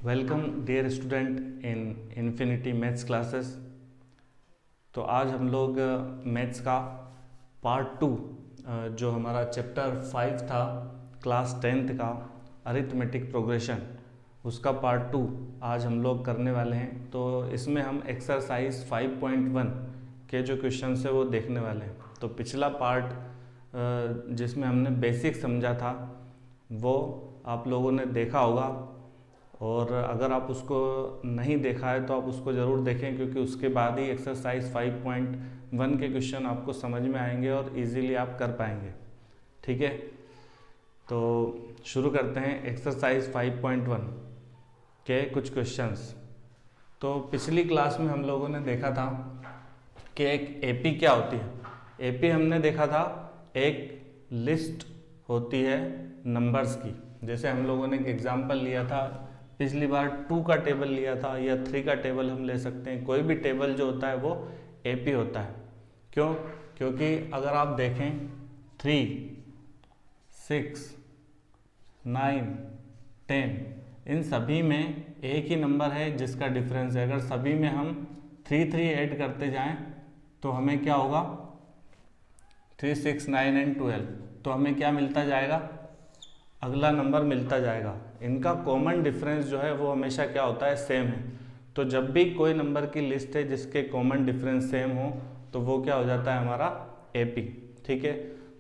Welcome dear student in infinity maths classes. तो आज हम लोग मैथ्स का पार्ट 2 जो हमारा चैप्टर 5 था क्लास 10th का अरिथमेटिक प्रोग्रेशन, उसका पार्ट 2 आज हम लोग करने वाले हैं। तो इसमें हम एक्सरसाइज 5.1 के जो क्वेश्चन है वो देखने वाले हैं। तो पिछला पार्ट जिसमें हमने बेसिक समझा था वो आप लोगों ने देखा होगा, और अगर आप उसको नहीं देखा है तो आप उसको ज़रूर देखें, क्योंकि उसके बाद ही एक्सरसाइज 5.1 के क्वेश्चन आपको समझ में आएंगे और इजीली आप कर पाएंगे। ठीक है, तो शुरू करते हैं एक्सरसाइज 5.1 के कुछ क्वेश्चंस। तो पिछली क्लास में हम लोगों ने देखा था कि एक एपी क्या होती है। एपी हमने देखा था एक लिस्ट होती है नंबर्स की। जैसे हम लोगों ने एक एग्जाम्पल लिया था पिछली बार, 2 का टेबल लिया था या 3 का टेबल हम ले सकते हैं। कोई भी टेबल जो होता है वो एपी होता है। क्यों? क्योंकि अगर आप देखें 3, 6, 9, 10 इन सभी में एक ही नंबर है जिसका डिफरेंस है। अगर सभी में हम 3 3 ऐड करते जाएं तो हमें क्या होगा, 3, 6, 9 एंड 12, तो हमें क्या मिलता जाएगा, अगला नंबर मिलता जाएगा। इनका कॉमन डिफरेंस जो है वो हमेशा क्या होता है, सेम है। तो जब भी कोई नंबर की लिस्ट है जिसके कॉमन डिफरेंस सेम हो तो वो क्या हो जाता है, हमारा एपी। ठीक है,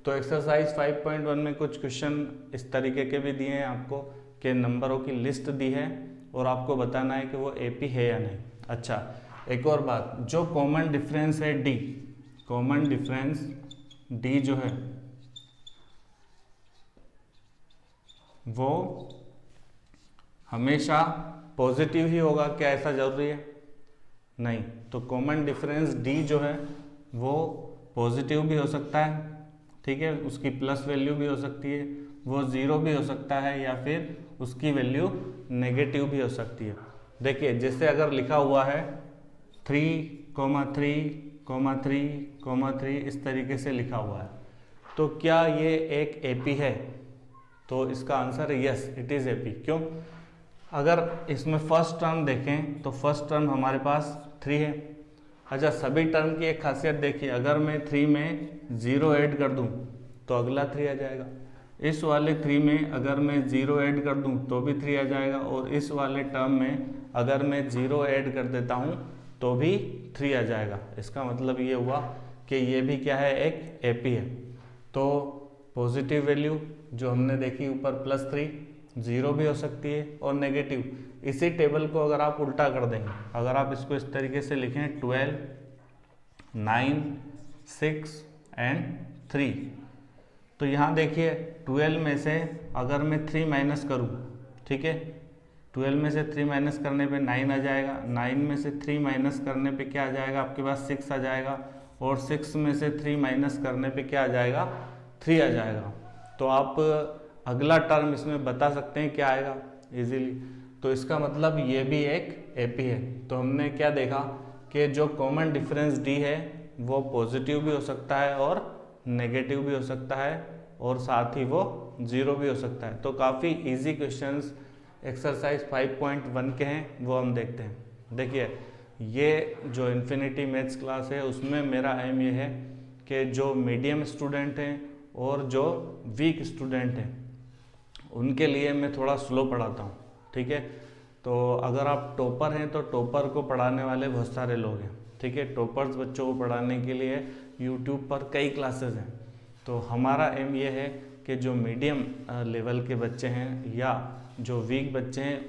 तो एक्सरसाइज 5.1 में कुछ क्वेश्चन इस तरीके के भी दिए हैं आपको कि नंबरों की लिस्ट दी है और आपको बताना है कि वो एपी है या नहीं। अच्छा, एक और बात, जो कॉमन डिफरेंस है डी, कॉमन डिफरेंस डी जो है वो हमेशा पॉजिटिव ही होगा। क्या ऐसा जरूरी है? नहीं। तो कॉमन डिफरेंस डी जो है वो पॉजिटिव भी हो सकता है, ठीक है, उसकी प्लस वैल्यू भी हो सकती है, वो ज़ीरो भी हो सकता है, या फिर उसकी वैल्यू नेगेटिव भी हो सकती है। देखिए, जैसे अगर लिखा हुआ है 3,3,3,3 इस तरीके से लिखा हुआ है, तो क्या ये एक एपी है? तो इसका आंसर है यस, इट इज़ एपी। क्यों? अगर इसमें फर्स्ट टर्म देखें तो फर्स्ट टर्म हमारे पास 3 है। अच्छा, सभी टर्म की एक खासियत देखिए, अगर मैं 3 में 0 ऐड कर दूं तो अगला 3 आ जाएगा। इस वाले 3 में अगर मैं 0 ऐड कर दूं तो भी 3 आ जाएगा, और इस वाले टर्म में अगर मैं 0 ऐड कर देता हूं तो भी 3 आ जाएगा। इसका मतलब ये हुआ कि ये भी क्या है, एक एपी है। तो पॉजिटिव वैल्यू जो हमने देखी ऊपर +3, 0 भी हो सकती है और नेगेटिव। इसी टेबल को अगर आप उल्टा कर देंगे, अगर आप इसको इस तरीके से लिखें 12, 9, 6 एंड 3, तो यहाँ देखिए 12 में से अगर मैं 3 माइनस करूँ, ठीक है, 12 में से 3 माइनस करने पे 9 आ जाएगा, 9 में से 3 माइनस करने पे क्या आ जाएगा, आपके पास 6 आ जाएगा, और 6 में से 3 माइनस करने पे क्या आ जाएगा, 3 आ जाएगा। तो आप अगला टर्म इसमें बता सकते हैं क्या आएगा इजीली। तो इसका मतलब ये भी एक एपी है। तो हमने क्या देखा कि जो कॉमन डिफरेंस डी है वो पॉजिटिव भी हो सकता है और नेगेटिव भी हो सकता है, और साथ ही वो 0 भी हो सकता है। तो काफ़ी इजी क्वेश्चंस एक्सरसाइज 5.1 के हैं, वो हम देखते हैं। देखिए, ये जो इन्फिनिटी मैथ्स क्लास है उसमें मेरा एम ये है कि जो मीडियम स्टूडेंट हैं और जो वीक स्टूडेंट हैं उनके लिए मैं थोड़ा स्लो पढ़ाता हूँ। ठीक है, तो अगर आप टॉपर हैं तो टॉपर को पढ़ाने वाले बहुत सारे लोग हैं। ठीक है, टॉपर्स बच्चों को पढ़ाने के लिए यूट्यूब पर कई क्लासेस हैं। तो हमारा एम ये है कि जो मीडियम लेवल के बच्चे हैं या जो वीक बच्चे हैं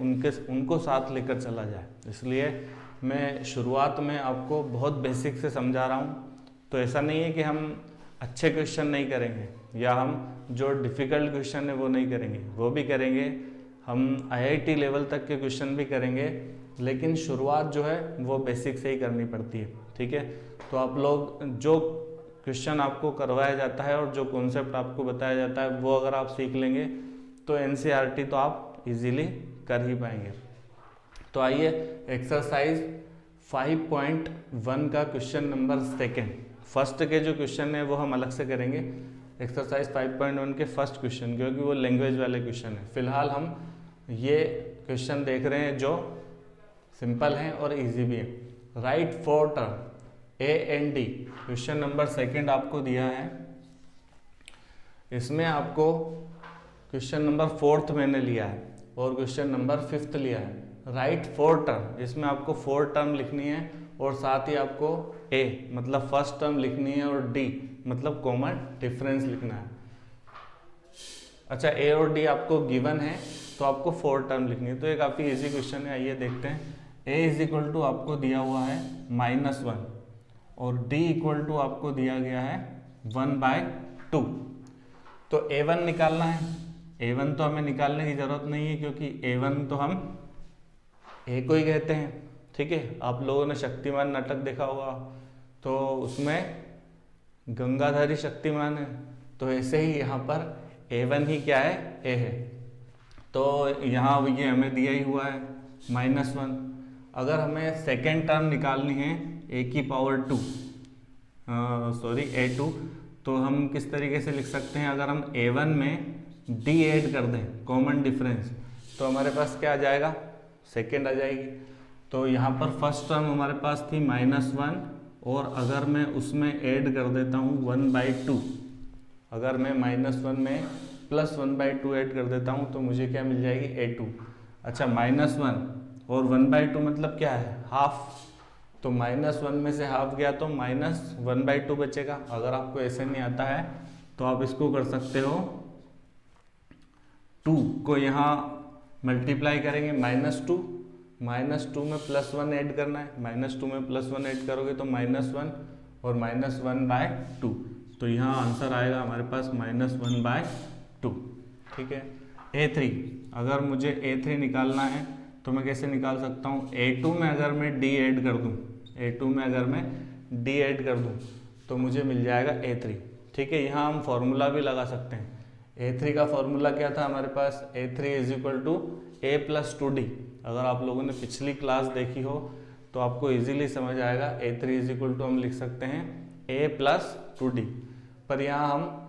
उनको साथ लेकर चला जाए। इसलिए मैं शुरुआत में आपको बहुत बेसिक से समझा रहा हूँ। तो ऐसा नहीं है कि हम अच्छे क्वेश्चन नहीं करेंगे या हम जो डिफ़िकल्ट क्वेश्चन है वो नहीं करेंगे, वो भी करेंगे। हम आईआईटी लेवल तक के क्वेश्चन भी करेंगे, लेकिन शुरुआत जो है वो बेसिक से ही करनी पड़ती है। ठीक है, तो आप लोग जो क्वेश्चन आपको करवाया जाता है और जो कॉन्सेप्ट आपको बताया जाता है वो अगर आप सीख लेंगे तो एनसीईआरटी तो आप इजीली कर ही पाएंगे। तो आइए एक्सरसाइज 5.1 का क्वेश्चन नंबर 2। फर्स्ट के जो क्वेश्चन है वो हम अलग से करेंगे, एक्सरसाइज 5.1 के फर्स्ट क्वेश्चन, क्योंकि वो लैंग्वेज वाले क्वेश्चन है। फिलहाल हम ये क्वेश्चन देख रहे हैं जो सिंपल हैं और इजी भी है। Right 4 term A and D, question number 2 आपको दिया है। इसमें आपको क्वेश्चन नंबर 4 मैंने लिया है और क्वेश्चन नंबर 5 लिया है। राइट 4 टर्म, इसमें आपको 4 टर्म लिखनी है और साथ ही आपको ए मतलब फर्स्ट टर्म लिखनी है और डी मतलब कॉमन डिफरेंस लिखना है। अच्छा, ए और डी आपको गिवन है तो आपको 4 टर्म लिखनी है। तो ये काफ़ी इजी क्वेश्चन है, आइए देखते हैं। ए इज इक्वल टू आपको दिया हुआ है -1 और डी इक्वल टू आपको दिया गया है 1/2। तो A1 निकालना है। A1 तो हमें निकालने की जरूरत नहीं है क्योंकि A1 तो हम A को ही कहते हैं। ठीक है, आप लोगों ने शक्तिमान नाटक देखा होगा तो उसमें गंगाधारी शक्तिमान है, तो ऐसे ही यहाँ पर A1 ही क्या है, A है। तो यहाँ ये हमें दिया ही हुआ है -1। अगर हमें सेकेंड टर्म निकालनी है A2, तो हम किस तरीके से लिख सकते हैं? अगर हम A1 में D ऐड कर दें कॉमन डिफरेंस तो हमारे पास क्या आ जाएगा, सेकेंड आ जाएगी। तो यहाँ पर फर्स्ट टर्म हमारे पास थी -1 और अगर मैं उसमें ऐड कर देता हूँ 1/2, अगर मैं -1 में +1/2 ऐड कर देता हूँ तो मुझे क्या मिल जाएगी, A2। अच्छा, -1 और 1/2 मतलब क्या है, हाफ। तो -1 में से हाफ गया तो -1/2 बचेगा। अगर आपको ऐसे नहीं आता है तो आप इसको कर सकते हो, 2 को यहाँ मल्टीप्लाई करेंगे -2 में +1 ऐड करना है, -2 में +1 ऐड करोगे तो -1 और -1/2। तो यहाँ आंसर आएगा हमारे पास -1/2। ठीक है। A3, अगर मुझे A3 निकालना है तो मैं कैसे निकाल सकता हूँ? A2 में अगर मैं D ऐड कर दूँ, A2 में अगर मैं D ऐड कर दूँ तो मुझे मिल जाएगा A3। ठीक है, यहाँ हम फॉर्मूला भी लगा सकते हैं। A3 का फॉर्मूला क्या था हमारे पास? A3 is equal to A + 2D। अगर आप लोगों ने पिछली क्लास देखी हो तो आपको इजीली समझ आएगा। A3 इज इक्वल टू हम लिख सकते हैं A + 2D, पर यहाँ हम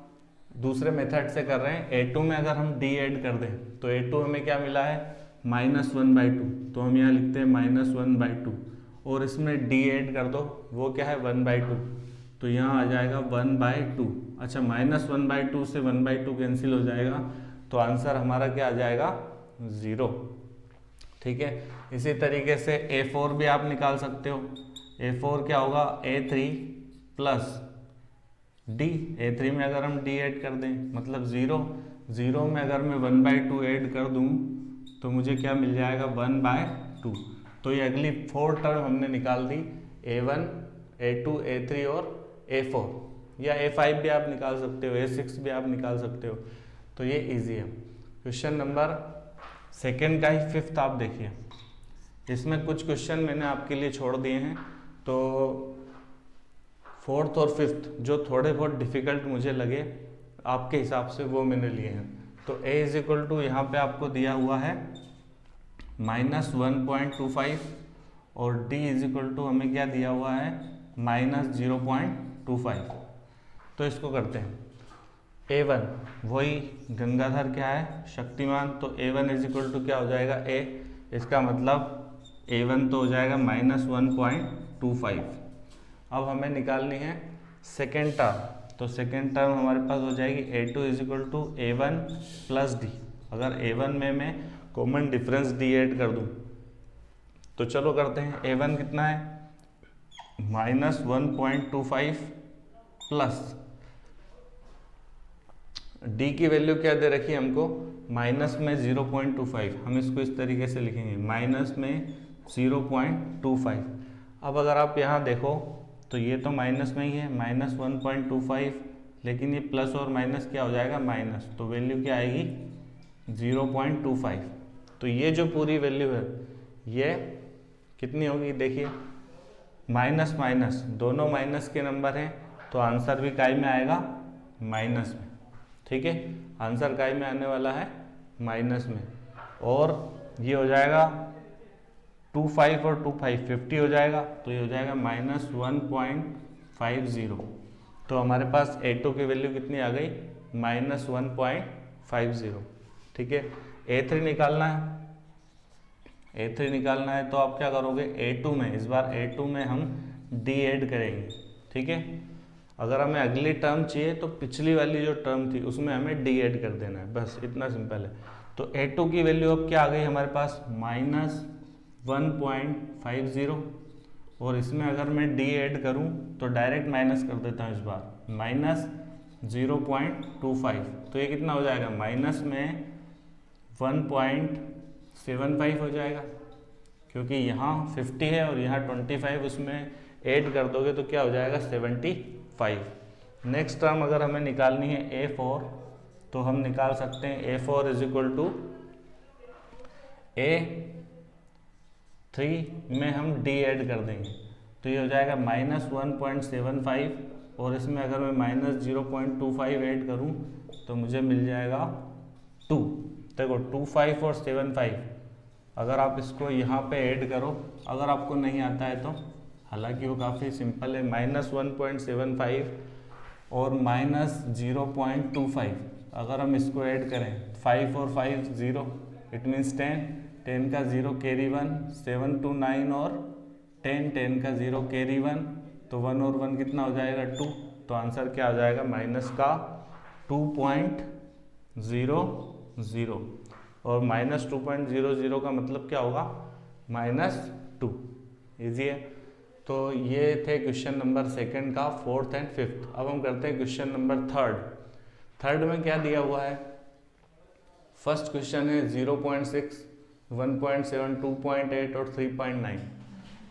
दूसरे मेथड से कर रहे हैं। A2 में अगर हम D ऐड कर दें तो A2 हमें क्या मिला है, -1/2। तो हम यहाँ लिखते हैं -1/2 और इसमें D ऐड कर दो, वो क्या है, 1/2। तो यहाँ आ जाएगा 1/2। अच्छा, -1/2 से 1/2 कैंसिल हो जाएगा तो आंसर हमारा क्या आ जाएगा, 0। ठीक है, इसी तरीके से A4 भी आप निकाल सकते हो। A4 क्या होगा, A3 + D। A3 में अगर हम D ऐड कर दें मतलब 0 में अगर मैं 1/2 ऐड कर दूं तो मुझे क्या मिल जाएगा, 1/2। तो ये अगली 4 टर्म हमने निकाल दी, A1, A2, A3 और A4, या A5 भी आप निकाल सकते हो, A6 भी आप निकाल सकते हो। तो ये इजी है। क्वेश्चन नंबर 2 का ही 5th आप देखिए। इसमें कुछ क्वेश्चन मैंने आपके लिए छोड़ दिए हैं, तो 4th और 5th जो थोड़े बहुत डिफिकल्ट मुझे लगे आपके हिसाब से वो मैंने लिए हैं। तो A इज इक्वल टू यहाँ पे आपको दिया हुआ है -1.25 और D इज इक्वल टू हमें क्या दिया हुआ है, -0.25। तो इसको करते हैं। A1 वही गंगाधर क्या है, शक्तिमान, तो A1 इज इक्वल टू क्या हो जाएगा, A। इसका मतलब A1 तो हो जाएगा -1.25। अब हमें निकालनी है सेकेंड टर्म, तो सेकेंड टर्म हमारे पास हो जाएगी A2 is equal to A1 + D। अगर A1 में मैं कॉमन डिफरेंस D ऐड कर दूं तो चलो करते हैं। A1 कितना है, -1.25 प्लस D की वैल्यू क्या दे रखी है हमको, माइनस में 0.25। हम इसको इस तरीके से लिखेंगे, माइनस में 0.25। अब अगर आप यहाँ देखो तो ये तो माइनस में ही है, -1.25, लेकिन ये प्लस और माइनस क्या हो जाएगा, माइनस। तो वैल्यू क्या आएगी, 0.25। तो ये जो पूरी वैल्यू है ये कितनी होगी, देखिए माइनस माइनस दोनों माइनस के नंबर हैं, तो आंसर भी काय में आएगा, माइनस में। ठीक है, आंसर काय में आने वाला है, माइनस में। और ये हो जाएगा 25 और 25 50 हो जाएगा, तो ये हो जाएगा -1.50। तो हमारे पास A2 की वैल्यू कितनी आ गई, -1.50। ठीक है, A3 निकालना है। A3 निकालना है तो आप क्या करोगे, A2 में, इस बार A2 में हम D ऐड करेंगे, ठीक है। अगर हमें अगली टर्म चाहिए तो पिछली वाली जो टर्म थी उसमें हमें D ऐड कर देना है, बस इतना सिंपल है। तो A2 की वैल्यू अब क्या आ गई हमारे पास, -1.50, और इसमें अगर मैं D ऐड करूं तो डायरेक्ट माइनस कर देता हूं, इस बार -0.25, तो ये कितना हो जाएगा, माइनस में 1.75 हो जाएगा, क्योंकि यहाँ 50 है और यहाँ 25, उसमें ऐड कर दोगे तो क्या हो जाएगा, 75। नेक्स्ट टर्म अगर हमें निकालनी है A4, तो हम निकाल सकते हैं A4 is equal to A3 में हम D ऐड कर देंगे, तो ये हो जाएगा -1.75, और इसमें अगर मैं -0.25 ऐड करूँ तो मुझे मिल जाएगा 2। देखो 25 और 75, अगर आप इसको यहाँ पे ऐड करो, अगर आपको नहीं आता है तो, हालांकि वो काफ़ी सिंपल है, -1.75 और -0.25, अगर हम इसको ऐड करें 5 और 5 0, इट मीन्स 10 का 0 कैरी 1, 7 2 9 और 10 का 0 कैरी 1, तो 1 और 1 कितना हो जाएगा, 2, तो आंसर क्या हो जाएगा, माइनस का 2.00, और -2.00 का मतलब क्या होगा, -2। इजी है। तो ये थे क्वेश्चन नंबर 2 का 4th एंड 5th। अब हम करते हैं क्वेश्चन नंबर 3rd में क्या दिया हुआ है। फर्स्ट क्वेश्चन है 0.6, 1.7, 2.8 और 3.9।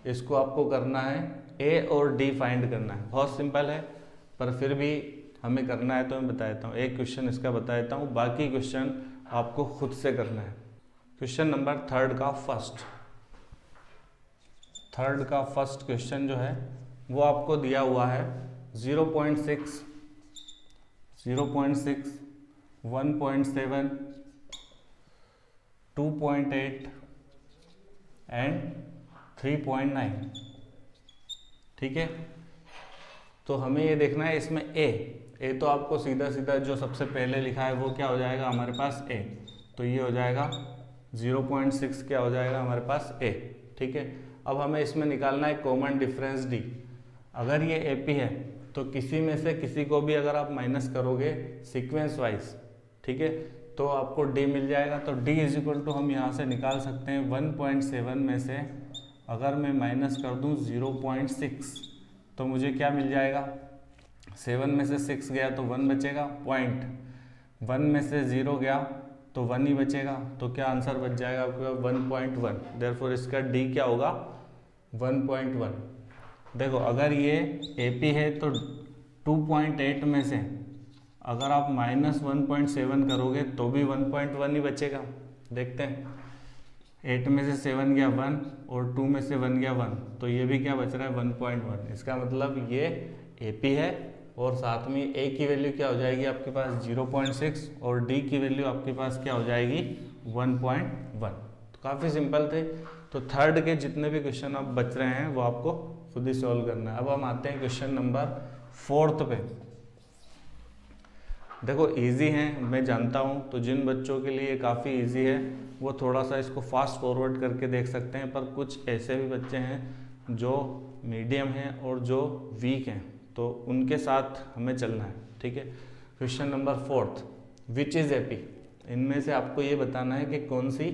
इसको आपको करना है A और D फाइंड करना है। बहुत सिंपल है, पर फिर भी हमें करना है तो मैं बता देता हूँ। एक क्वेश्चन इसका बता देता हूँ, बाकी क्वेश्चन आपको खुद से करना है। क्वेश्चन नंबर 3rd का फर्स्ट क्वेश्चन जो है वो आपको दिया हुआ है 0.6, 1.7, 2.8 एंड 3.9, ठीक है। तो हमें ये देखना है इसमें A तो आपको सीधा सीधा जो सबसे पहले लिखा है वो क्या हो जाएगा हमारे पास A, तो ये हो जाएगा 0.6 क्या हो जाएगा हमारे पास A, ठीक है। अब हमें इसमें निकालना है कॉमन डिफरेंस D। अगर ये AP है तो किसी में से किसी को भी अगर आप माइनस करोगे सीक्वेंस वाइज, ठीक है, तो आपको D मिल जाएगा। तो D इज इक्वल टू हम यहाँ से निकाल सकते हैं 1.7 में से अगर मैं माइनस कर दूँ 0.6 तो मुझे क्या मिल जाएगा, 7 में से 6 गया तो 1 बचेगा, 1 में से 0 गया तो 1 ही बचेगा, तो क्या आंसर बच जाएगा आपके पास 1.1। देयरफॉर इसका D क्या होगा 1.1। देखो अगर ये AP है तो 2.8 में से अगर आप -1.7 करोगे तो भी 1.1 ही बचेगा। देखते हैं, 8 में से 7 गया 1 और 2 में से 1 गया 1, तो ये भी क्या बच रहा है 1.1। इसका मतलब ये AP है, और साथ में A की वैल्यू क्या हो जाएगी आपके पास 0.6 और D की वैल्यू आपके पास क्या हो जाएगी 1.1। तो काफ़ी सिंपल थे। तो 3rd के जितने भी क्वेश्चन आप बच रहे हैं वो आपको खुद ही सॉल्व करना है। अब हम आते हैं क्वेश्चन नंबर 4th पे। देखो इजी हैं, मैं जानता हूँ, तो जिन बच्चों के लिए काफ़ी इजी है वो थोड़ा सा इसको फास्ट फॉरवर्ड करके देख सकते हैं, पर कुछ ऐसे भी बच्चे हैं जो मीडियम हैं और जो वीक हैं, तो उनके साथ हमें चलना है, ठीक है। Question number 4th, which is AP। इनमें से आपको ये बताना है कि कौन सी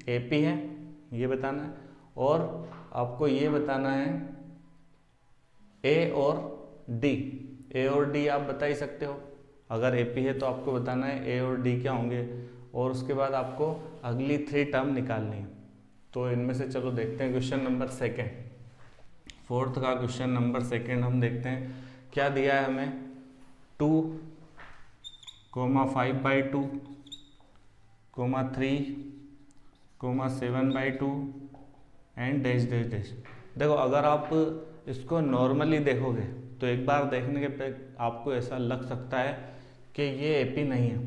AP है, ये बताना है, और आपको ये बताना है A और D। A और D आप बता ही सकते हो, अगर AP है तो आपको बताना है A और D क्या होंगे, और उसके बाद आपको अगली 3 टर्म निकालनी है। तो इनमें से चलो देखते हैं क्वेश्चन नंबर 2, 4th का क्वेश्चन नंबर 2 हम देखते हैं क्या दिया है हमें। 2, 5/2, 3, 7/2 एंड डैश डैश डैश। देखो अगर आप इसको नॉर्मली देखोगे तो एक बार देखने के पे आपको ऐसा लग सकता है कि ये AP नहीं है,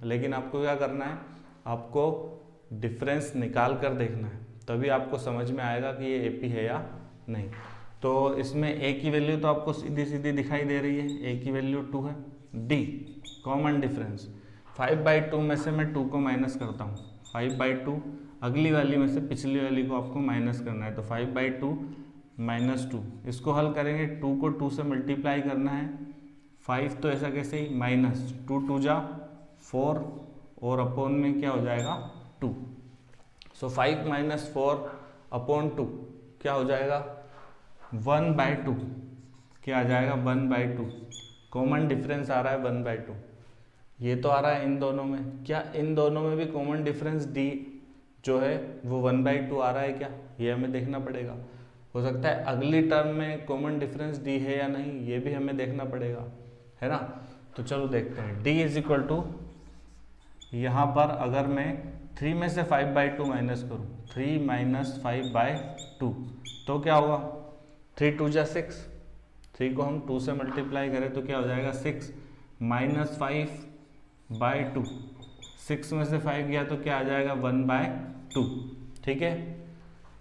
लेकिन आपको क्या करना है, आपको डिफरेंस निकाल कर देखना है, तभी आपको समझ में आएगा कि ये AP है या नहीं। तो इसमें A की वैल्यू तो आपको सीधी सीधी दिखाई दे रही है, A की वैल्यू 2 है। D कॉमन डिफरेंस 5/2 में से मैं 2 को माइनस करता हूँ, 5/2 अगली वाली में से पिछली वाली को आपको माइनस करना है। तो 5/2 -2, इसको हल करेंगे, 2 को 2 से मल्टीप्लाई करना है, 5 तो ऐसा कैसे ही माइनस 2 2 जा 4 और अपॉन में क्या हो जाएगा 2। सो 5 - 4 अपॉन 2 क्या हो जाएगा 1/2, क्या आ जाएगा 1/2। कॉमन डिफरेंस आ रहा है 1/2, ये तो आ रहा है इन दोनों में। क्या इन दोनों में भी कॉमन डिफरेंस डी जो है वो 1/2 आ रहा है क्या, ये हमें देखना पड़ेगा। हो सकता है अगली टर्म में कॉमन डिफरेंस डी है या नहीं, ये भी हमें देखना पड़ेगा, है ना। तो चलो देखते हैं। डी इज इक्वल टू, यहाँ पर अगर मैं 3 में से 5/2 माइनस करूँ, 3 - 5/2 तो क्या होगा 3 2 जा 6, 3 को हम 2 से मल्टीप्लाई करें तो क्या हो जाएगा 6 - 5/2, 6 में से 5 गया तो क्या आ जाएगा 1/2, ठीक है।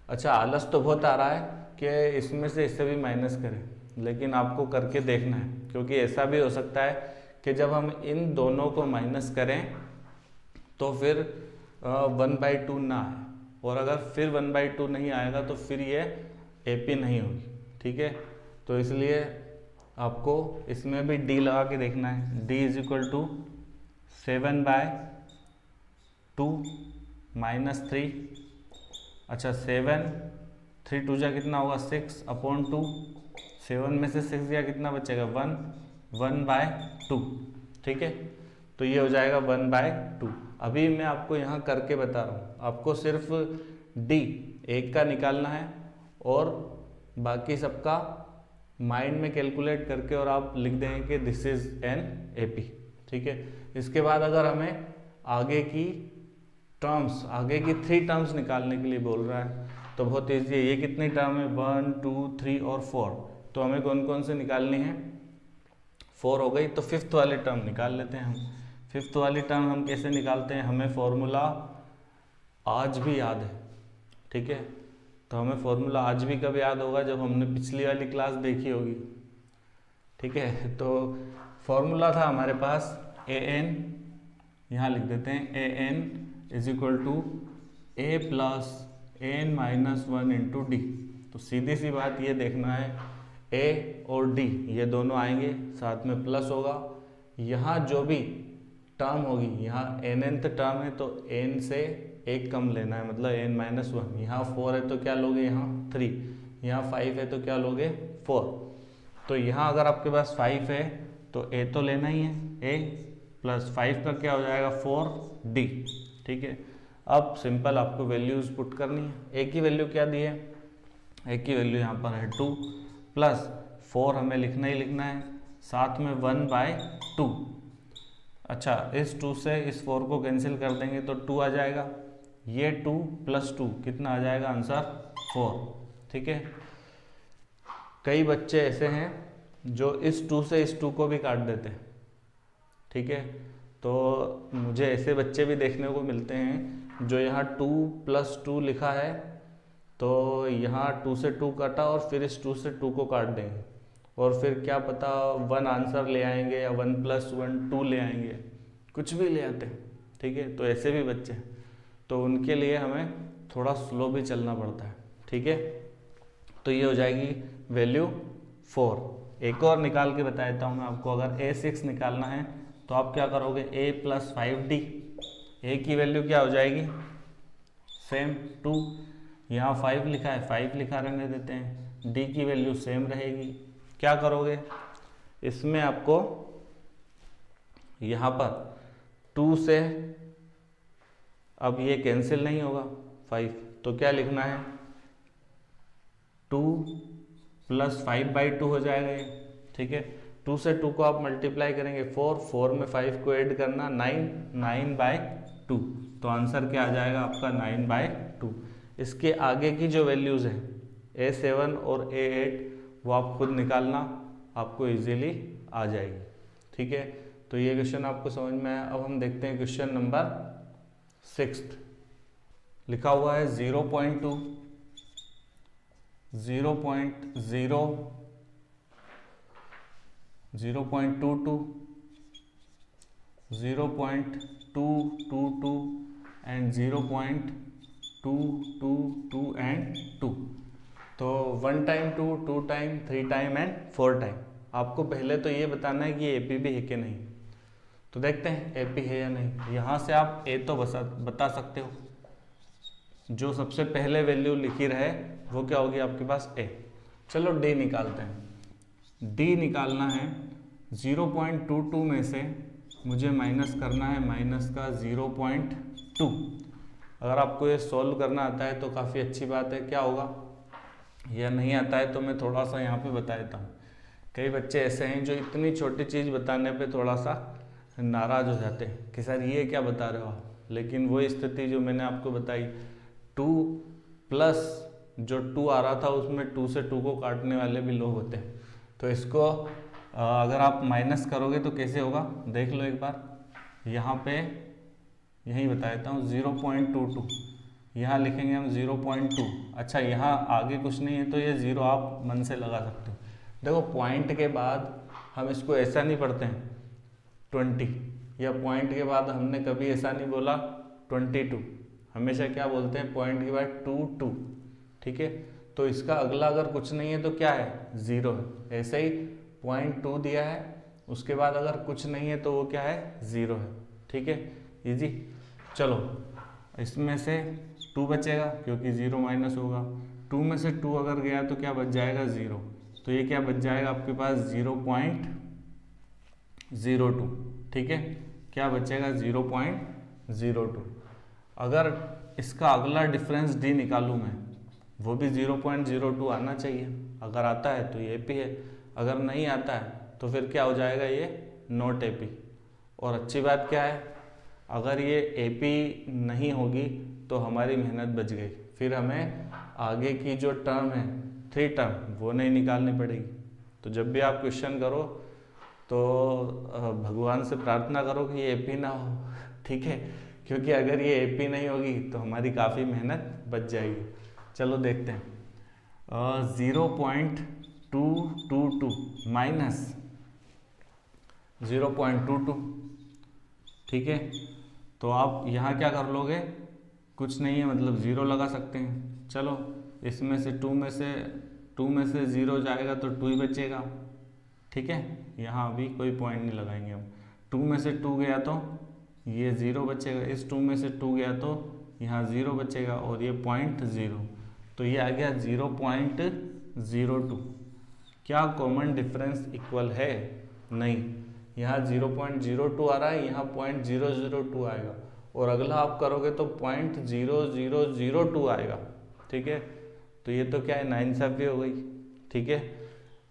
अच्छा आलस तो बहुत आ रहा है कि इसमें से इससे भी माइनस करें, लेकिन आपको करके देखना है, क्योंकि ऐसा भी हो सकता है कि जब हम इन दोनों को माइनस करें तो फिर 1/2 ना आए, और अगर फिर 1/2 नहीं आएगा तो फिर ये एपी नहीं होगी, ठीक है। तो इसलिए आपको इसमें भी डी लगा के देखना है। डी इज इक्वल टू 7/2 -3, अच्छा 7, 3 2 जा कितना होगा 6 अपॉन 2, 7 में से 6 गया कितना बचेगा 1, 1/2, ठीक है। तो ये हो जाएगा 1/2। अभी मैं आपको यहाँ करके बता रहा हूँ, आपको सिर्फ डी एक का निकालना है और बाकी सबका माइंड में कैलकुलेट करके और आप लिख देंगे कि दिस इज एन एपी, ठीक है। इसके बाद अगर हमें आगे की टर्म्स, आगे की 3 टर्म्स निकालने के लिए बोल रहा है तो बहुत ईजी है। ये कितनी टर्म है 1 2 3 और 4, तो हमें कौन कौन से निकालनी है 4 हो गई, तो 5th वाली टर्म निकाल लेते हैं हम। 5th वाली टर्म हम कैसे निकालते हैं, हमें फॉर्मूला आज भी याद है, ठीक है। तो हमें फॉर्मूला आज भी कब याद होगा, जब हमने पिछली वाली क्लास देखी होगी, ठीक है। तो फॉर्मूला था हमारे पास ए एन, यहाँ लिख देते हैं A N is equal to A plus N -1 into D. तो सीधी सी बात ये देखना है ए और डी ये दोनों आएंगे, साथ में प्लस होगा, यहाँ जो भी टर्म होगी, यहाँ nth टर्म है तो n से एक कम लेना है, मतलब n-1। यहाँ 4 है तो क्या लोगे यहाँ 3, यहाँ 5 है तो क्या लोगे 4। तो यहाँ अगर आपके पास 5 है तो a तो लेना ही है, a प्लस 5 का क्या हो जाएगा 4d, ठीक है। अब सिंपल आपको वैल्यूज पुट करनी है। a की वैल्यू क्या दी है, a की वैल्यू यहाँ पर है 2 प्लस 4 हमें लिखना ही लिखना है, साथ में 1/2। अच्छा इस 2 से इस 4 को कैंसिल कर देंगे तो 2 आ जाएगा, ये 2 + 2 कितना आ जाएगा आंसर 4, ठीक है। कई बच्चे ऐसे हैं जो इस 2 से इस 2 को भी काट देते हैं, ठीक है। तो मुझे ऐसे बच्चे भी देखने को मिलते हैं जो यहाँ 2 + 2 लिखा है तो यहाँ 2 से 2 काटा और फिर इस 2 से 2 को काट देंगे और फिर क्या पता 1 आंसर ले आएंगे या 1 + 1 2 ले आएंगे, कुछ भी ले आते हैं, ठीक है। तो ऐसे भी बच्चे हैं, तो उनके लिए हमें थोड़ा स्लो भी चलना पड़ता है, ठीक है। तो ये हो जाएगी वैल्यू 4। एक और निकाल के बता देता हूँ मैं आपको, अगर a6 निकालना है तो आप क्या करोगे a + 5d, a की वैल्यू क्या हो जाएगी सेम 2, यहाँ 5 लिखा है 5 लिखा रहने देते हैं, d की वैल्यू सेम रहेगी। क्या करोगे इसमें आपको यहाँ पर 2 से अब ये कैंसिल नहीं होगा 5, तो क्या लिखना है 2 + 5/2 हो जाएगा ये, ठीक है। 2 से 2 को आप मल्टीप्लाई करेंगे 4 में 5 को ऐड करना 9/2, तो आंसर क्या आ जाएगा आपका 9/2। इसके आगे की जो वैल्यूज़ हैं a7 और a8 वो आप खुद निकालना, आपको इजीली आ जाएगी, ठीक है। तो ये क्वेश्चन आपको समझ में आया। अब हम देखते हैं क्वेश्चन नंबर 6। लिखा हुआ है 0.2 0.0 0.22 0.222 एंड 0.2 2 2 2 एंड 2। तो 1 time 2, 2 time, 3 time and 4 time. आपको पहले तो ये बताना है कि ये AP भी है कि नहीं। तो देखते हैं AP है या नहीं। यहाँ से आप A तो बता सकते हो, जो सबसे पहले वैल्यू लिखी रहे वो क्या होगी आपके पास A। चलो D निकालते हैं। D निकालना है 0.22 में से मुझे माइनस करना है माइनस का 0.2। अगर आपको ये सॉल्व करना आता है तो काफ़ी अच्छी बात है। क्या होगा, या नहीं आता है तो मैं थोड़ा सा यहाँ पे बता देता हूँ। कई बच्चे ऐसे हैं जो इतनी छोटी चीज़ बताने पे थोड़ा सा नाराज़ हो जाते हैं कि सर ये क्या बता रहे हो आप। लेकिन वो स्थिति जो मैंने आपको बताई, 2 प्लस जो 2 आ रहा था उसमें 2 से 2 को काटने वाले भी लोग होते हैं। तो इसको अगर आप माइनस करोगे तो कैसे होगा देख लो एक बार। यहाँ पे यही बता देता हूँ 0.22, यहाँ लिखेंगे हम 0.2। अच्छा यहाँ आगे कुछ नहीं है तो ये 0 आप मन से लगा सकते हो। देखो पॉइंट के बाद हम इसको ऐसा नहीं पढ़ते हैं 20, या पॉइंट के बाद हमने कभी ऐसा नहीं बोला 22। हमेशा क्या बोलते हैं पॉइंट के बाद 2 2। ठीक है, तो इसका अगला अगर कुछ नहीं है तो क्या है 0 है। ऐसे ही 0.2 दिया है, उसके बाद अगर कुछ नहीं है तो वो क्या है 0 है। ठीक है, इजी। चलो इसमें से 2 बचेगा क्योंकि 0 माइनस होगा। 2 में से 2 अगर गया तो क्या बच जाएगा 0। तो ये क्या बच जाएगा आपके पास 0.02। ठीक है, क्या बचेगा 0.02। अगर इसका अगला डिफरेंस D निकालूँ मैं, वो भी 0.02 आना चाहिए। अगर आता है तो ये AP है, अगर नहीं आता है तो फिर क्या हो जाएगा ये नॉट AP। और अच्छी बात क्या है, अगर ये AP नहीं होगी तो हमारी मेहनत बच गई। फिर हमें आगे की जो टर्म है 3 टर्म वो नहीं निकालनी पड़ेगी। तो जब भी आप क्वेश्चन करो तो भगवान से प्रार्थना करो कि ये AP ना हो। ठीक है, क्योंकि अगर ये AP नहीं होगी तो हमारी काफ़ी मेहनत बच जाएगी। चलो देखते हैं 0.222 माइनस 0.22। ठीक है, तो आप यहाँ क्या कर लोगे, कुछ नहीं है मतलब 0 लगा सकते हैं। चलो इसमें से 2 में से 0 जाएगा तो 2 ही बचेगा। ठीक है, यहाँ अभी कोई पॉइंट नहीं लगाएंगे हम। 2 में से 2 गया तो ये 0 बचेगा, इस 2 में से 2 गया तो यहाँ 0 बचेगा और ये 0.0, तो ये आ गया 0.02। क्या कॉमन डिफरेंस इक्वल है? नहीं, यहाँ 0.02 आ रहा है, यहाँ 0.002 आएगा और अगला आप करोगे तो 0.0002 आएगा। ठीक है, तो ये तो क्या है नाइंसाफी हो गई। ठीक है,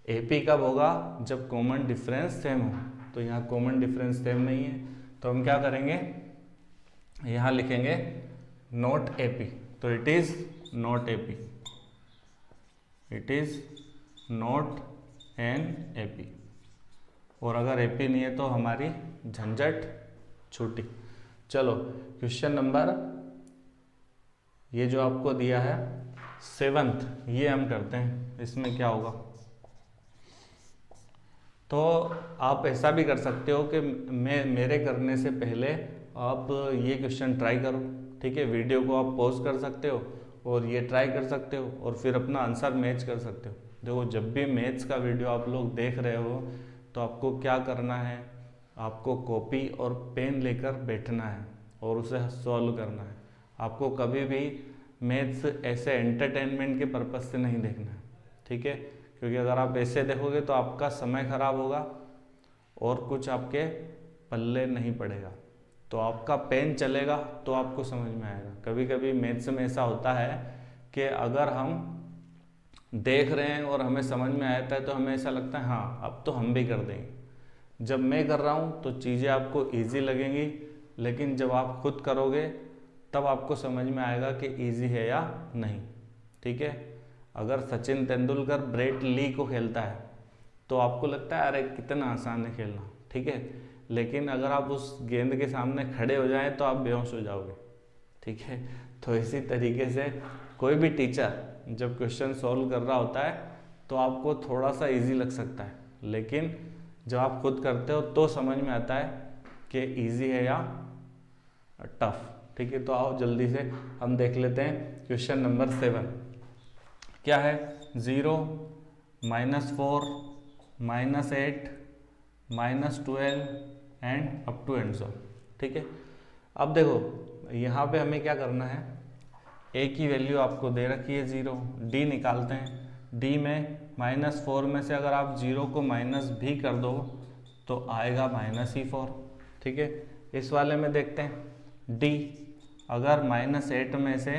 AP कब होगा जब कॉमन डिफरेंस सेम हो। तो यहाँ कॉमन डिफरेंस सेम नहीं है तो हम क्या करेंगे, यहाँ लिखेंगे नॉट AP। तो it is not AP, it is not an AP। और अगर AP नहीं है तो हमारी झंझट छूटी। चलो क्वेश्चन नंबर ये जो आपको दिया है 7th, ये हम करते हैं। इसमें क्या होगा, तो आप ऐसा भी कर सकते हो कि मेरे करने से पहले आप ये क्वेश्चन ट्राई करो। ठीक है, वीडियो को आप पॉज कर सकते हो और ये ट्राई कर सकते हो और फिर अपना आंसर मैच कर सकते हो। देखो जब भी मैथ्स का वीडियो आप लोग देख रहे हो तो आपको क्या करना है, आपको कॉपी और पेन लेकर बैठना है और उसे सॉल्व करना है। आपको कभी भी मैथ्स ऐसे एंटरटेनमेंट के पर्पज़ से नहीं देखना है। ठीक है, क्योंकि अगर आप ऐसे देखोगे तो आपका समय खराब होगा और कुछ आपके पल्ले नहीं पड़ेगा। तो आपका पेन चलेगा तो आपको समझ में आएगा। कभी कभी मैथ्स में ऐसा होता है कि अगर हम देख रहे हैं और हमें समझ में आता है तो हमें ऐसा लगता है हाँ अब तो हम भी कर देंगे। जब मैं कर रहा हूँ तो चीज़ें आपको ईजी लगेंगी, लेकिन जब आप खुद करोगे तब आपको समझ में आएगा कि ईजी है या नहीं। ठीक है, अगर सचिन तेंदुलकर ब्रेट ली को खेलता है तो आपको लगता है अरे कितना आसान है खेलना। ठीक है, लेकिन अगर आप उस गेंद के सामने खड़े हो जाएं तो आप बेहोश हो जाओगे। ठीक है, तो इसी तरीके से कोई भी टीचर जब क्वेश्चन सॉल्व कर रहा होता है तो आपको थोड़ा सा इजी लग सकता है, लेकिन जब आप खुद करते हो तो समझ में आता है कि इजी है या टफ। ठीक है, तो आओ जल्दी से हम देख लेते हैं क्वेश्चन नंबर 7 क्या है। 0, -4, -8, -12 and up to and so. ठीक है, अब देखो यहाँ पे हमें क्या करना है, ए की वैल्यू आपको दे रखी है 0, डी निकालते हैं। डी में -4 में से अगर आप 0 को माइनस भी कर दो तो आएगा -4। ठीक है, इस वाले में देखते हैं डी, अगर -8 में से,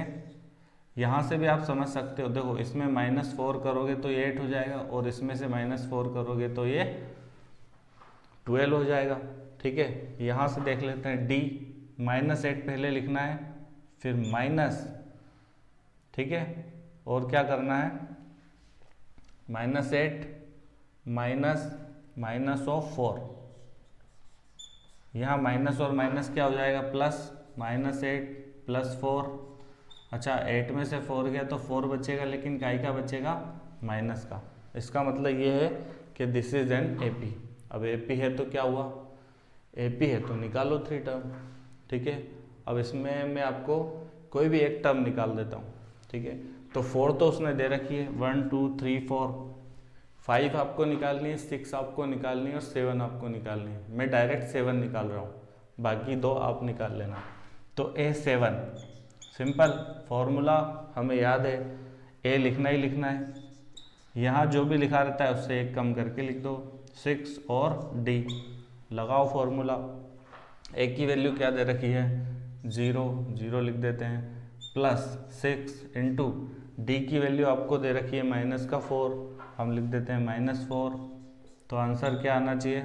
यहाँ से भी आप समझ सकते हो, देखो इसमें -4 करोगे तो ये 8 हो जाएगा और इसमें से -4 करोगे तो ये 12 हो जाएगा। ठीक है, यहाँ से देख लेते हैं डी, -8 पहले लिखना है, फिर माइनस, ठीक है, और क्या करना है, -8 माइनस ऑफ 4, यहाँ माइनस और माइनस क्या हो जाएगा प्लस, -8 + 4। अच्छा 8 में से 4 गया तो 4 बचेगा, लेकिन काय का बचेगा, माइनस का। इसका मतलब ये है कि दिस इज एन एपी। अब एपी है तो क्या हुआ, एपी है तो निकालो 3 टर्म। ठीक है, अब इसमें मैं आपको कोई भी एक टर्म निकाल देता हूँ। ठीक है, तो 4 तो उसने दे रखी है, 1 2 3 4, 5 आपको निकालनी है, 6 आपको निकालनी है और 7 आपको निकालनी है। मैं डायरेक्ट 7 निकाल रहा हूँ, बाकी 2 आप निकाल लेना। तो A7 सिंपल फॉर्मूला हमें याद है, ए लिखना ही लिखना है, यहाँ जो भी लिखा रहता है उससे एक कम करके लिख दो, 6 और डी लगाओ फॉर्मूला। ए की वैल्यू क्या दे रखी है, 0, 0 लिख देते हैं, +6 इंटू डी की वैल्यू आपको दे रखी है -4, हम लिख देते हैं -4। तो आंसर क्या आना चाहिए,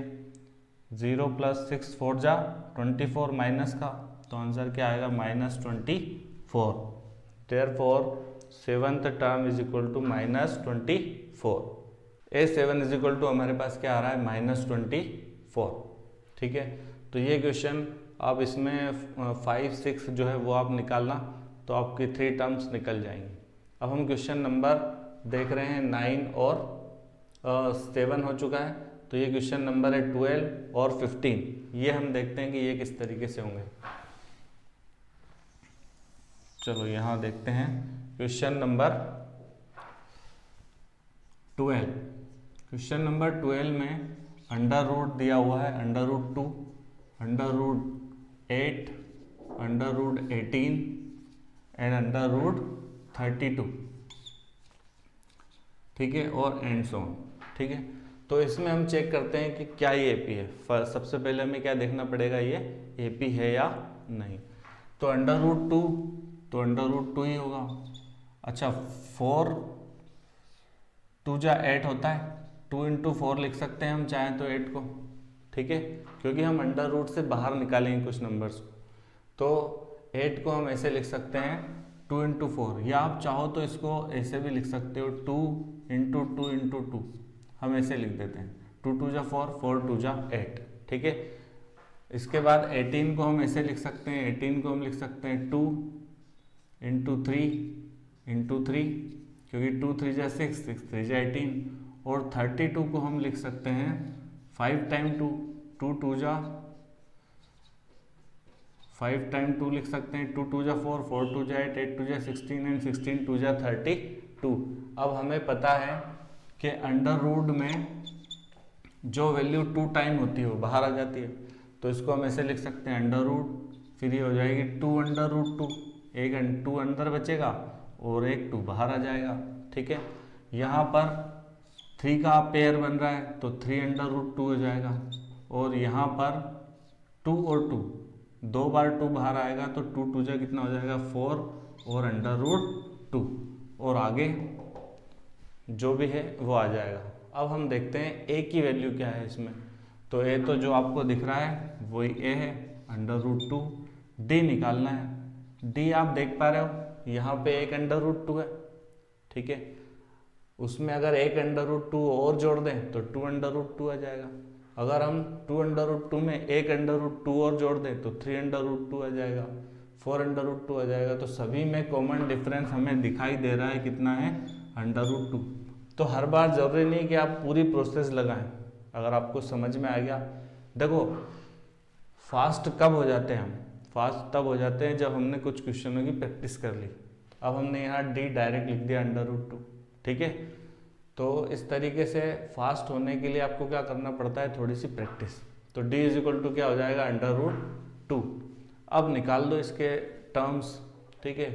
0 + 6 4 जा 24 माइनस का, तो आंसर क्या आएगा, -24। Therefore 7th term is equal to -24। A7 is equal to हमारे पास क्या आ रहा है, -24। ठीक है, तो ये क्वेश्चन अब इसमें 5 6 जो है वो आप निकालना, तो आपकी 3 टर्म्स निकल जाएंगी। अब हम क्वेश्चन नंबर देख रहे हैं 9 और 7 हो चुका है, तो ये क्वेश्चन नंबर है 12 और 15। ये हम देखते हैं कि ये किस तरीके से होंगे। चलो यहाँ देखते हैं क्वेश्चन नंबर 12। क्वेश्चन नंबर 12 में अंडर रूट दिया हुआ है, √2, √8, √18 एंड √32। ठीक है, और एंड सो ऑन। ठीक है, तो इसमें हम चेक करते हैं कि क्या ये एपी है। सबसे पहले हमें क्या देखना पड़ेगा, ये एपी है या नहीं। तो √2 तो √2 ही होगा। अच्छा 4 2 जा 8 होता है, 2 × 4 लिख सकते हैं हम चाहें तो 8 को। ठीक है, क्योंकि हम अंडर रूट से बाहर निकालेंगे कुछ नंबर्स को, तो 8 को हम ऐसे लिख सकते हैं 2 × 4, या आप चाहो तो इसको ऐसे भी लिख सकते हो 2 × 2 × 2, हम ऐसे लिख देते हैं 2 2 जा 4, 4 2 जा 8। ठीक है, इसके बाद 18 को हम ऐसे लिख सकते हैं, 18 को हम लिख सकते हैं 2 × 3 × 3, क्योंकि 2 3 जा 6, 6 3 जा 18। और 32 को हम लिख सकते हैं 5 × 2, 2 2 जा 5 × 2 लिख सकते हैं, 2 2 जा 4, 4 2 जा 8, 8 2 जा 16 एंड 16 2 जा 32। अब हमें पता है कि अंडर रूट में जो वैल्यू 2 टाइम होती है वो बाहर आ जाती है, तो इसको हम ऐसे लिख सकते हैं अंडर रूट, फिर ये हो जाएगी 2 √2, एक 2 अंदर बचेगा और एक 2 बाहर आ जाएगा। ठीक है, यहाँ पर 3 का पेयर बन रहा है तो 3 √2 हो जाएगा, और यहाँ पर 2 और 2, 2 बार 2 बाहर आएगा तो 2 2 जा कितना हो जाएगा 4 और √2, और आगे जो भी है वो आ जाएगा। अब हम देखते हैं ए की वैल्यू क्या है इसमें, तो ए तो जो आपको दिख रहा है वही ए है, √2। डी निकालना है, डी आप देख पा रहे हो यहाँ पे एक √2 है। ठीक है, उसमें अगर एक √2 और जोड़ दें तो 2 √2 आ जाएगा। अगर हम 2 √2 में एक √2 और जोड़ दें तो 3 √2 आ जाएगा, 4 √2 आ जाएगा। तो सभी में कॉमन डिफरेंस हमें दिखाई दे रहा है, कितना है, √2। तो हर बार जरूरी नहीं कि आप पूरी प्रोसेस लगाएं। अगर आपको समझ में आ गया, देखो फास्ट कब हो जाते हैं हम, फास्ट तब हो जाते हैं जब हमने कुछ क्वेश्चनों की प्रैक्टिस कर ली। अब हमने यहाँ डी डायरेक्ट लिख दिया √2, ठीक है। तो इस तरीके से फास्ट होने के लिए आपको क्या करना पड़ता है, थोड़ी सी प्रैक्टिस। तो d = क्या हो जाएगा, √2। अब निकाल दो इसके टर्म्स, ठीक है।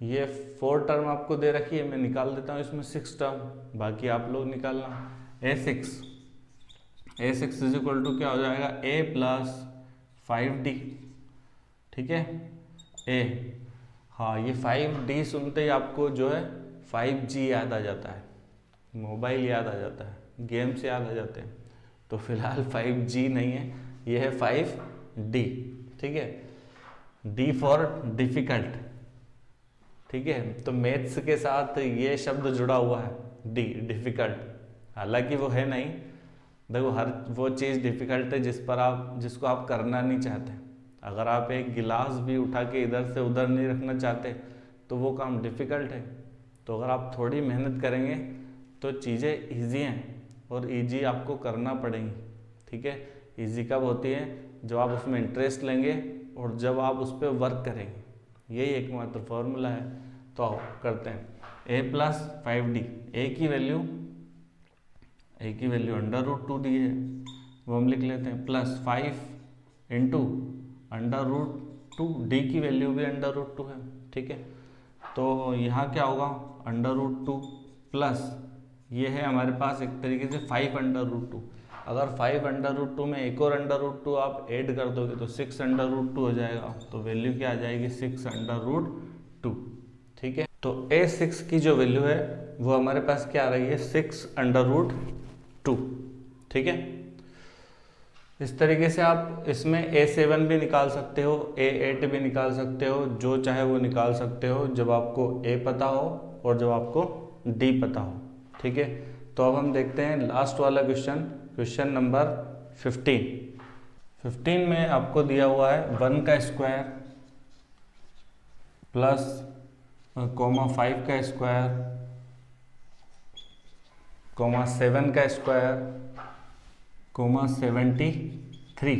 ये 4 टर्म आपको दे रखी है, मैं निकाल देता हूँ इसमें 6 टर्म, बाकी आप लोग निकालना। a6 = क्या हो जाएगा, a + 5d, ठीक है। a, हाँ ये 5d सुनते ही आपको जो है 5G याद आ जाता है, मोबाइल याद आ जाता है, गेम्स याद आ जाते हैं। तो फिलहाल 5G नहीं है, ये है 5D, ठीक है। D फॉर डिफिकल्ट, ठीक है। तो मैथ्स के साथ ये शब्द जुड़ा हुआ है, डी डिफिकल्ट, हालांकि वो है नहीं। देखो हर वो चीज़ डिफिकल्ट है जिसको आप करना नहीं चाहते। अगर आप एक गिलास भी उठा के इधर से उधर नहीं रखना चाहते तो वो काम डिफिकल्ट है। तो अगर आप थोड़ी मेहनत करेंगे तो चीज़ें ईजी हैं, और ईजी आपको करना पड़ेंगी, ठीक है। ईजी कब होती है, जब आप उसमें इंटरेस्ट लेंगे और जब आप उस पर वर्क करेंगे, यही एकमात्र फॉर्मूला है। तो आओ करते हैं। a + 5d, a की वैल्यू √2 दी है, वो हम लिख लेते हैं, प्लस 5 × √2, d की वैल्यू भी √2 है, ठीक है। तो यहाँ क्या होगा, √2 प्लस ये है हमारे पास एक तरीके से 5 √2। अगर 5 √2 में एक और √2 आप ऐड कर दोगे तो 6 √2 हो जाएगा। तो वैल्यू क्या आ जाएगी, 6 √2, ठीक है। तो a6 की जो वैल्यू है वो हमारे पास क्या आ रही है, 6 √2, ठीक है। इस तरीके से आप इसमें a7 भी निकाल सकते हो, a8 भी निकाल सकते हो, जो चाहे वो निकाल सकते हो, जब आपको a पता हो और जब आपको d पता हो, ठीक है। तो अब हम देखते हैं लास्ट वाला क्वेश्चन नंबर 15 में आपको दिया हुआ है 1 का स्क्वायर प्लस 5 का स्क्वायर, 7 का स्क्वायर, 73,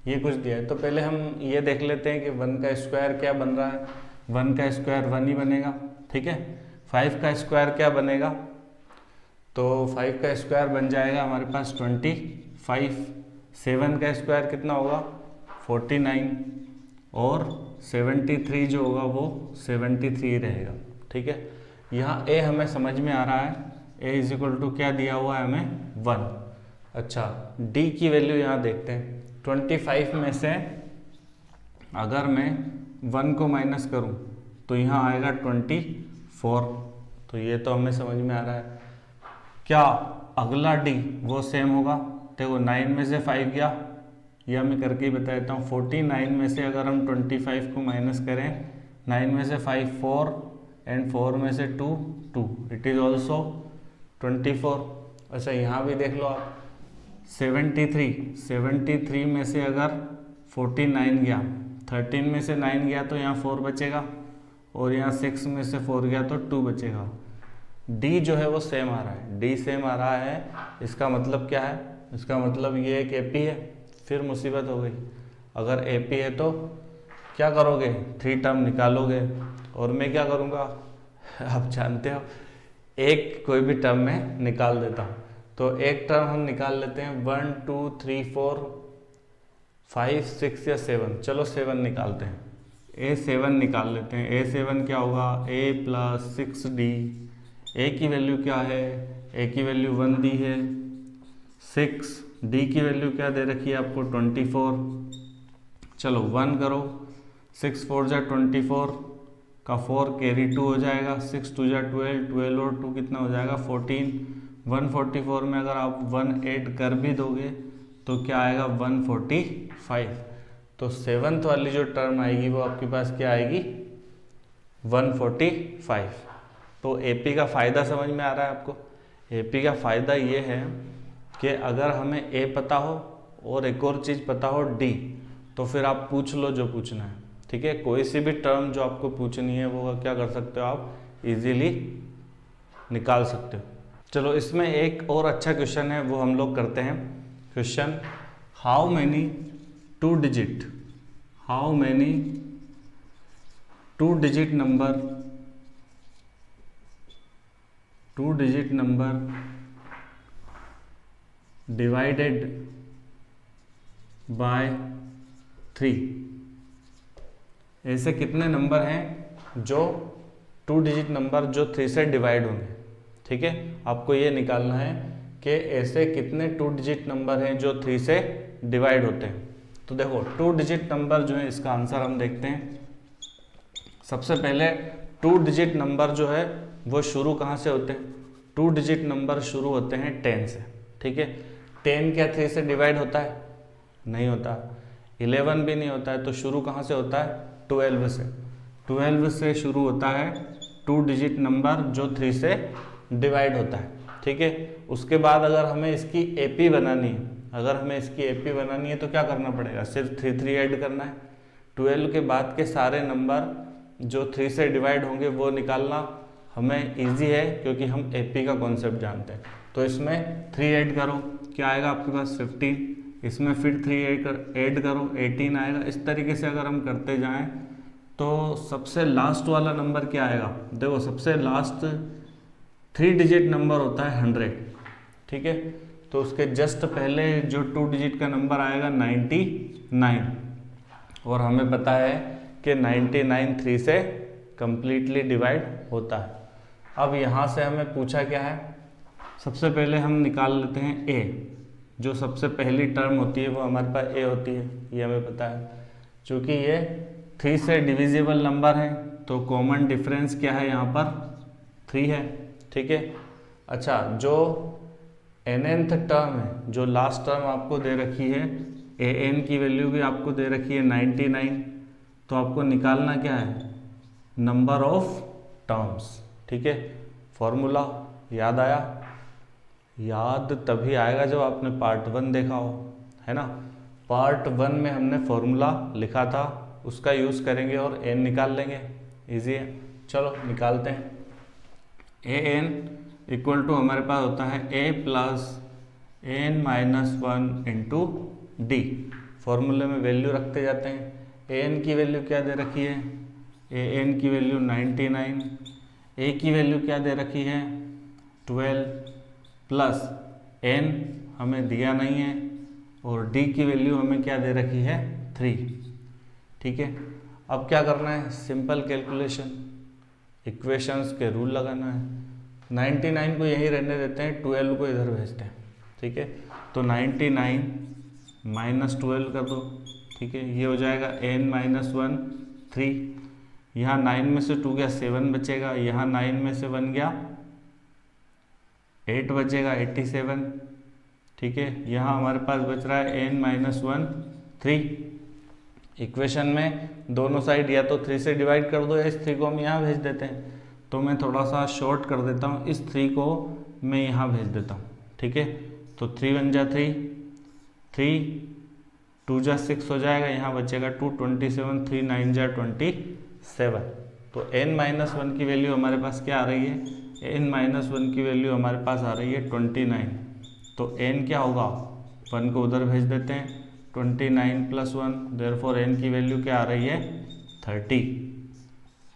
ये कुछ दिया है। तो पहले हम ये देख लेते हैं कि 1 का स्क्वायर क्या बन रहा है। 1 का स्क्वायर 1 ही बनेगा, ठीक है। 5 का स्क्वायर क्या बनेगा, तो 5 का स्क्वायर बन जाएगा हमारे पास 25। 7 का स्क्वायर कितना होगा, 49, और 73 जो होगा वो 73 रहेगा, ठीक है। यहाँ a हमें समझ में आ रहा है, a = क्या दिया हुआ है हमें, 1। अच्छा, d की वैल्यू यहाँ देखते हैं। 25 में से अगर मैं 1 को माइनस करूँ तो यहाँ आएगा 24। तो ये तो हमें समझ में आ रहा है। क्या अगला d वो सेम होगा, देखो 9 में से 5 गया, यह मैं करके ही बता देता हूँ। 49 में से अगर हम 25 को माइनस करें, 9 में से 5 4 एंड 4 में से 2 2, इट इज़ ऑल्सो 24। अच्छा यहाँ भी देख लो आप, 73 में से अगर 49 गया, 13 में से 9 गया तो यहाँ 4 बचेगा, और यहाँ 6 में से 4 गया तो 2 बचेगा। d जो है वो सेम आ रहा है, d सेम आ रहा है, इसका मतलब क्या है, इसका मतलब ये एक AP है। फिर मुसीबत हो गई, अगर AP है तो क्या करोगे, 3 टर्म निकालोगे, और मैं क्या करूँगा आप जानते हो, एक कोई भी टर्म में निकाल देता हूँ। तो एक टर्म हम निकाल लेते हैं, 1 2 3 4 5 6 या 7, चलो 7 निकालते हैं। a7 निकाल लेते हैं। a7 क्या होगा, a + 6d, a की वैल्यू क्या है, a की वैल्यू 1 दी है, 6, d की वैल्यू क्या दे रखी है आपको, 24। चलो 1 करो, 6 4 जा 24 का 4 कैरी 2 हो जाएगा, 6 2 जा 12, 12 और 2 कितना हो जाएगा, 14। 144 में अगर आप 1 ऐड कर भी दोगे तो क्या आएगा, 145। तो 7th वाली जो टर्म आएगी वो आपके पास क्या आएगी, 145। तो AP का फ़ायदा समझ में आ रहा है आपको। AP का फ़ायदा ये है कि अगर हमें A पता हो और एक और चीज़ पता हो D, तो फिर आप पूछ लो जो पूछना है, ठीक है। कोई सी भी टर्म जो आपको पूछनी है वो क्या कर सकते हो, आप इजीली निकाल सकते हो। चलो इसमें एक और अच्छा क्वेश्चन है, वो हम लोग करते हैं। Question, how how many two digit number divided by 3, ऐसे कितने नंबर हैं जो 2 डिजिट नंबर जो 3 से डिवाइड होंगे। ठीक है, आपको ये निकालना है कि ऐसे कितने 2 डिजिट नंबर हैं जो 3 से डिवाइड होते हैं। तो देखो 2 डिजिट नंबर जो है, इसका आंसर हम देखते हैं। सबसे पहले 2 डिजिट नंबर जो है वो शुरू कहाँ से होते हैं? 2 डिजिट नंबर शुरू होते हैं 10 से। ठीक है, 10 क्या 3 से डिवाइड होता है? नहीं होता। 11 भी नहीं होता है। तो शुरू कहाँ से होता है? 12 से। 12 से शुरू होता है 2 डिजिट नंबर जो 3 से डिवाइड होता है। ठीक है, उसके बाद अगर हमें इसकी एपी बनानी है, तो क्या करना पड़ेगा? सिर्फ 3 ऐड करना है। 12 के बाद के सारे नंबर जो 3 से डिवाइड होंगे वो निकालना हमें इजी है, क्योंकि हम एपी का कॉन्सेप्ट जानते हैं। तो इसमें 3 ऐड करो, क्या आएगा आपके पास? 15। इसमें फिर 3 ऐड करो, 18 आएगा। इस तरीके से अगर हम करते जाएं तो सबसे लास्ट वाला नंबर क्या आएगा? देखो सबसे लास्ट 3 डिजिट नंबर होता है 100। ठीक है, तो उसके जस्ट पहले जो 2 डिजिट का नंबर आएगा 99, और हमें पता है कि 99 3 से कंप्लीटली डिवाइड होता है। अब यहाँ से हमें पूछा क्या है? सबसे पहले हम निकाल लेते हैं ए। जो सबसे पहली टर्म होती है वो हमारे पास ए होती है, ये हमें पता है। चूँकि ये 3 से डिविजिबल नंबर है तो कॉमन डिफरेंस क्या है यहाँ पर? 3 है। ठीक है, अच्छा जो nth टर्म है, जो लास्ट टर्म आपको दे रखी है, an की वैल्यू भी आपको दे रखी है 99, तो आपको निकालना क्या है? Number of terms. ठीक है, फॉर्मूला याद आया? याद तभी आएगा जब आपने पार्ट 1 देखा हो, है ना। पार्ट 1 में हमने फॉर्मूला लिखा था, उसका यूज़ करेंगे और n निकाल लेंगे। इजी है, चलो निकालते हैं। an इक्वल टू हमारे पास होता है a plus n minus 1 into D. फॉर्मूले में वैल्यू रखते जाते हैं। an की वैल्यू क्या दे रखी है? an की वैल्यू 99, a की वैल्यू क्या दे रखी है? 12 प्लस n हमें दिया नहीं है, और d की वैल्यू हमें क्या दे रखी है? 3। ठीक है, अब क्या करना है? सिंपल कैलकुलेशन, इक्वेशंस के रूल लगाना है। 99 को यहीं रहने देते हैं, 12 को इधर भेजते हैं। ठीक है, तो 99 माइनस 12 कर दो। ठीक है, ये हो जाएगा n माइनस 1 3। यहाँ 9 में से 2 गया 7 बचेगा, यहाँ 9 में से 1 गया 8 बचेगा 87। ठीक है, यहाँ हमारे पास बच रहा है n माइनस 1 3। इक्वेशन में दोनों साइड या तो 3 से डिवाइड कर दो, या इस 3 को हम यहाँ भेज देते हैं। तो मैं थोड़ा सा शॉर्ट कर देता हूँ, इस 3 को मैं यहाँ भेज देता हूँ। ठीक है, तो 3 1 जा 3, 3 2 जा 6 हो जाएगा, यहाँ बचेगा 2 27, 3 9 जा 27। तो n माइनस 1 की वैल्यू हमारे पास क्या आ रही है? n माइनस 1 की वैल्यू हमारे पास आ रही है 29। तो n क्या होगा? 1 को उधर भेज देते हैं, 29 प्लस 1, देयरफॉर n की वैल्यू क्या आ रही है? 30।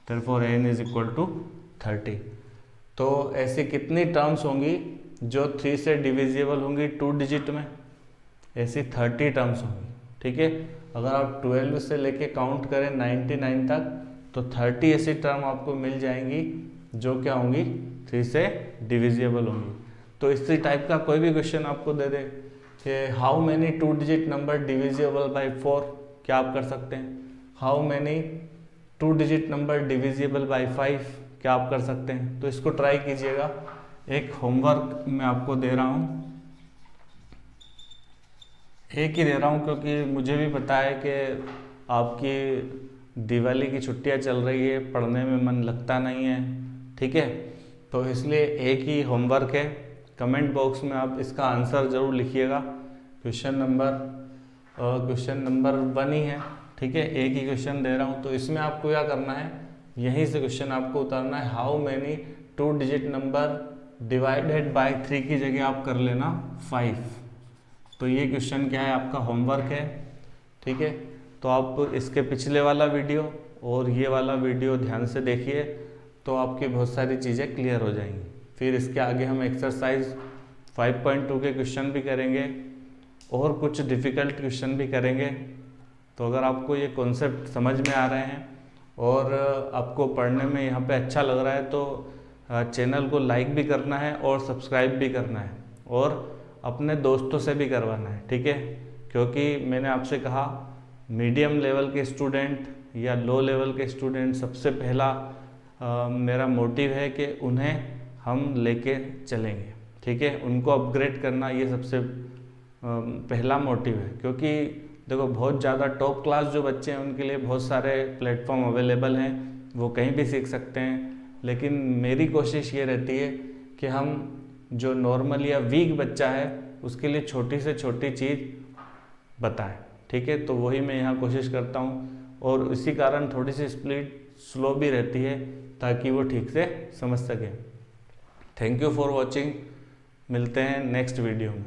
Therefore n is equal to 30। तो ऐसी कितनी टर्म्स होंगी जो 3 से डिविजिबल होंगी 2 डिजिट में? ऐसी 30 टर्म्स होंगी। ठीक है, अगर आप 12 से लेके काउंट करें 99 तक, तो 30 ऐसी टर्म आपको मिल जाएंगी जो क्या होंगी? 3 से डिविजिबल होंगी। तो इसी टाइप का कोई भी क्वेश्चन आपको दे दे कि how many 2 digit number divisible by 4, क्या आप कर सकते हैं? How many 2 digit number divisible by 5, क्या आप कर सकते हैं? तो इसको ट्राई कीजिएगा। एक होमवर्क मैं आपको दे रहा हूँ, एक ही दे रहा हूँ, क्योंकि मुझे भी पता है कि आपकी दिवाली की छुट्टियाँ चल रही है, पढ़ने में मन लगता नहीं है। ठीक है, तो इसलिए एक ही होमवर्क है। कमेंट बॉक्स में आप इसका आंसर ज़रूर लिखिएगा। क्वेश्चन नंबर 1 ही है। ठीक है, एक ही क्वेश्चन दे रहा हूँ, तो इसमें आपको क्या करना है? यहीं से क्वेश्चन आपको उतारना है। How many 2 digit number divided by 3 की जगह आप कर लेना 5। तो ये क्वेश्चन क्या है? आपका होमवर्क है। ठीक है, तो आप इसके पिछले वाला वीडियो और ये वाला वीडियो ध्यान से देखिए, तो आपकी बहुत सारी चीज़ें क्लियर हो जाएंगी। फिर इसके आगे हम एक्सरसाइज 5.2 के क्वेश्चन भी करेंगे और कुछ डिफ़िकल्ट क्वेश्चन भी करेंगे। तो अगर आपको ये कॉन्सेप्ट समझ में आ रहे हैं और आपको पढ़ने में यहाँ पे अच्छा लग रहा है तो चैनल को लाइक भी करना है और सब्सक्राइब भी करना है और अपने दोस्तों से भी करवाना है, ठीक है। क्योंकि मैंने आपसे कहा मीडियम लेवल के स्टूडेंट या लो लेवल के स्टूडेंट सबसे पहला मेरा मोटिव है कि उन्हें हम लेके चलेंगे, ठीक है। उनको अपग्रेड करना ये सबसे पहला मोटिव है। क्योंकि देखो बहुत ज़्यादा टॉप क्लास जो बच्चे हैं उनके लिए बहुत सारे प्लेटफॉर्म अवेलेबल हैं, वो कहीं भी सीख सकते हैं। लेकिन मेरी कोशिश ये रहती है कि हम जो नॉर्मल या वीक बच्चा है उसके लिए छोटी से छोटी चीज़ बताएं, ठीक है। तो वही मैं यहाँ कोशिश करता हूँ और इसी कारण थोड़ी सी स्पीड स्लो भी रहती है ताकि वो ठीक से समझ सकें। Thank you for watching. मिलते हैं नेक्स्ट वीडियो में।